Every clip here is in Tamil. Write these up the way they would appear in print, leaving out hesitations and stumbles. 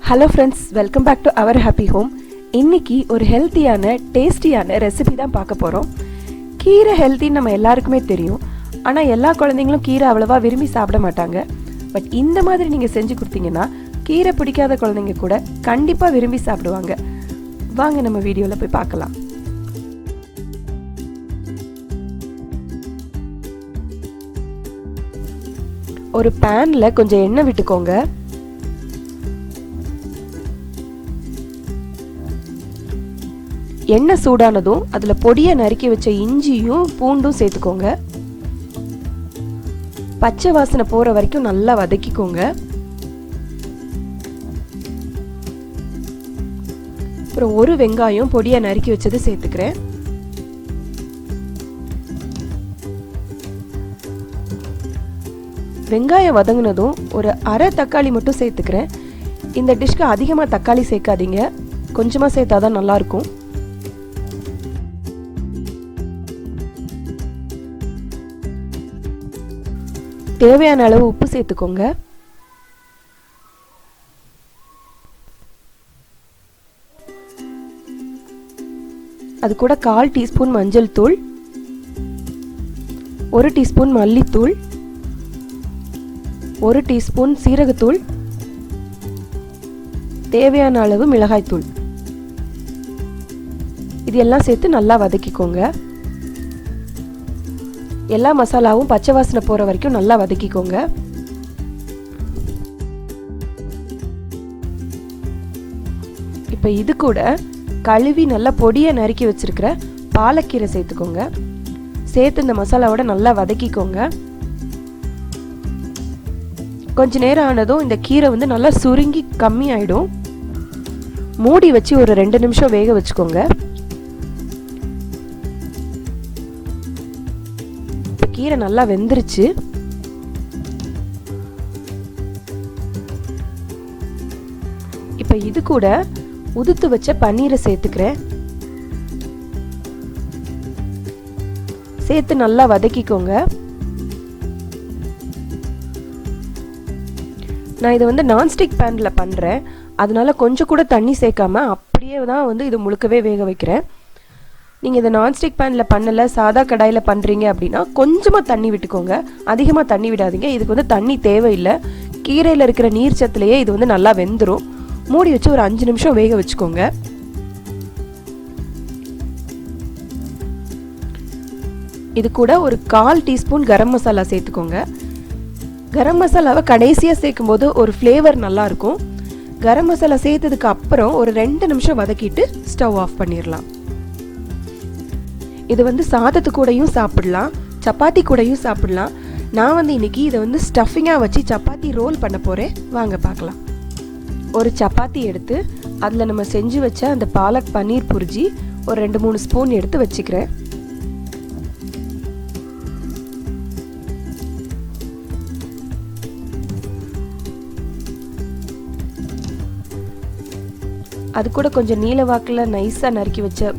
Hello friends, welcome back to our happy home. இன்னைக்கு ஒரு ஹெல்த்தியான டேஸ்டியான ரெசிபி தான் பார்க்க போறோம். கீரை ஹெல்த்தி நம்ம எல்லாருக்குமே தெரியும். ஆனா எல்லா குழந்தைகளும் கீரை அவ்வளவா விரும்பி சாப்பிட மாட்டாங்க. பட் இந்த மாதிரி நீங்க செஞ்சு கொடுத்தீங்கன்னா கீரை பிடிக்காத குழந்தைங்க கூட கண்டிப்பா விரும்பி சாப்பிடுவாங்க. வாங்க நம்ம வீடியோல போய் பார்க்கலாம். ஒரு பேன்ல கொஞ்சம் எண்ணெய் விட்டுக்கோங்க. எண்ணெய் சூடானதும் அதுல பொடியை நறுக்கி வச்ச இஞ்சியும் பூண்டும் சேர்த்துக்கோங்க. பச்சை வாசனை போற வரைக்கும் நல்லா வதக்கிக்கோங்க. அப்புறம் ஒரு வெங்காயம் பொடியை நறுக்கி வச்சது சேர்த்துக்கிறேன். வெங்காயம் வதங்கினதும் ஒரு அரை தக்காளி மட்டும் சேர்த்துக்கிறேன். இந்த டிஷ்க்கு அதிகமாக தக்காளி சேர்க்காதீங்க, கொஞ்சமாக சேர்த்தாதான் நல்லா இருக்கும். தேவையான அளவு உப்பு சேர்த்துக்கோங்க. அது கூட 1/4 டீஸ்பூன் மஞ்சள் தூள், 1 டீஸ்பூன் மல்லித்தூள், 1 டீஸ்பூன் சீரகத்தூள், தேவையான அளவு மிளகாய்த்தூள், இது எல்லாம் சேர்த்து நல்லா வதக்கிக்கோங்க. எல்லா மசாலாவும் பச்சை வாசனை போற வரைக்கும் நல்லா வதக்கிக்கோங்க. இப்போ இது கூட கழுவி நல்லா பொடியை நறுக்கி வச்சிருக்கிற பாலக்கீரை சேர்த்துக்கோங்க. சேர்த்து இந்த மசாலாவோட நல்லா வதக்கிக்கோங்க. கொஞ்ச நேரம் ஆனதும் இந்த கீரை நல்லா சுருங்கி கம்மி ஆயிடும். மூடி வச்சு ஒரு 2 நிமிஷம் வேக வச்சுக்கோங்க. கீரை நல்லா வெந்துருச்சு. இப்ப இது கூட உதுத்து வச்ச பன்னீரை சேர்த்துக்கிறேன். சேர்த்து நல்லா வதக்கிக்கோங்க. நான் இதை நான்ஸ்டிக் பேன்ல பண்றேன், அதனால கொஞ்சம் கூட தண்ணி சேர்க்காம அப்படியே தான் இது முழுக்கவே வேக வைக்கிறேன். நீங்க இதை நான்ஸ்டிக் பேன்ல பண்ணல, சாதா கடாயில பண்றீங்க அப்படின்னா கொஞ்சமா தண்ணி விட்டுக்கோங்க, அதிகமா தண்ணி விடாதீங்க. இதுக்கு தண்ணி தேவையில்லை, கீரையில இருக்கிற நீர் சத்துலயே இது நல்லா வெந்துடும். மூடி வச்சு ஒரு 5 நிமிஷம் வேக வச்சுக்கோங்க. இது கூட ஒரு 1/4 டீஸ்பூன் கரம் மசாலா சேர்த்துக்கோங்க. கரம் மசாலாவை கடைசியா சேர்க்கும் போது ஒரு ஃப்ளேவர் நல்லா இருக்கும். கரம் மசாலா சேர்த்ததுக்கு அப்புறம் ஒரு 2 நிமிஷம் வதக்கிட்டு ஸ்டவ் ஆஃப் பண்ணிடலாம். இது சாதத்து கூடயும் சாப்பிடலாம், சப்பாத்தி கூடயும் சாப்பிடலாம். நான் இன்னைக்கு இதை ஸ்டஃபிங்கா வச்சு சப்பாத்தி ரோல் பண்ண போறேன். வாங்க பார்க்கலாம். ஒரு சப்பாத்தி எடுத்து அதுல நம்ம செஞ்சு வச்ச அந்த பாலக் பன்னீர் புர்ஜி ஒரு 2-3 ஸ்பூன் எடுத்து வச்சுக்கிறேன். அது கூட கொஞ்சம் நீல வாக்கில் நைஸாக நறுக்கி வச்ச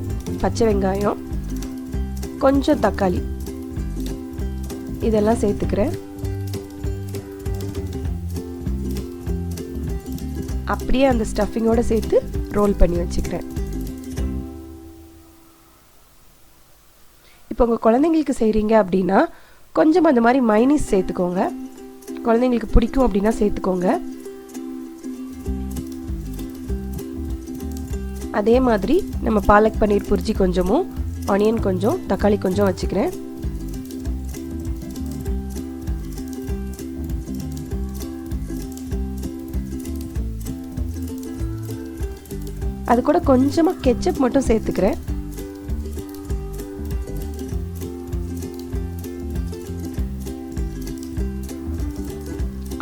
பச்சை வெங்காயம், கொஞ்சம் தக்காளி, இதெல்லாம் சேர்த்துக்கிறேன். அப்படியே அந்த ஸ்டஃபிங்கோட சேர்த்து ரோல் பண்ணி வச்சுக்கிறேன். இப்போ உங்கள் குழந்தைங்களுக்கு செய்கிறீங்க அப்படின்னா கொஞ்சம் அந்த மாதிரி மைனீஸ் சேர்த்துக்கோங்க. குழந்தைங்களுக்கு பிடிக்கும் அப்படின்னா சேர்த்துக்கோங்க. அதே மாதிரி நம்ம பாலக் பன்னீர் புர்ஜி கொஞ்சமும், ஆனியன் கொஞ்சம், தக்காளி கொஞ்சம் வச்சுக்கிறேன். அது கூட கொஞ்சமா கெச்சப் மட்டும் சேர்த்துக்கிறேன்.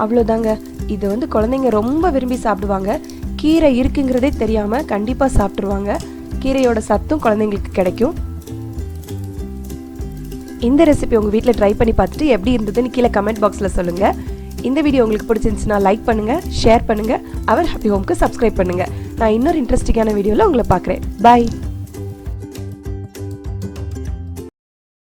அவ்வளோதாங்க. இது குழந்தைங்க ரொம்ப விரும்பி சாப்பிடுவாங்க. கீரை இருக்குங்கிறதே தெரியாம கண்டிப்பா சாப்பிட்டுருவாங்க. கீரையோட சத்தும் குழந்தைங்களுக்கு கிடைக்கும். இந்த ரெசிபி உங்க வீட்டில் ட்ரை பண்ணி பார்த்துட்டு எப்படி இருந்ததுன்னு கீழே கமெண்ட் பாக்ஸ்ல சொல்லுங்க. இந்த வீடியோ உங்களுக்கு பிடிச்சிருந்துச்சுன்னா லைக் பண்ணுங்க, ஷேர் பண்ணுங்க, அவர் ஹாப்பி ஹோம்க்கு சப்ஸ்கிரைப் பண்ணுங்க. நான் இன்னொரு இன்ட்ரெஸ்டிங்கான வீடியோல உங்களை பார்க்குறேன். பாய்.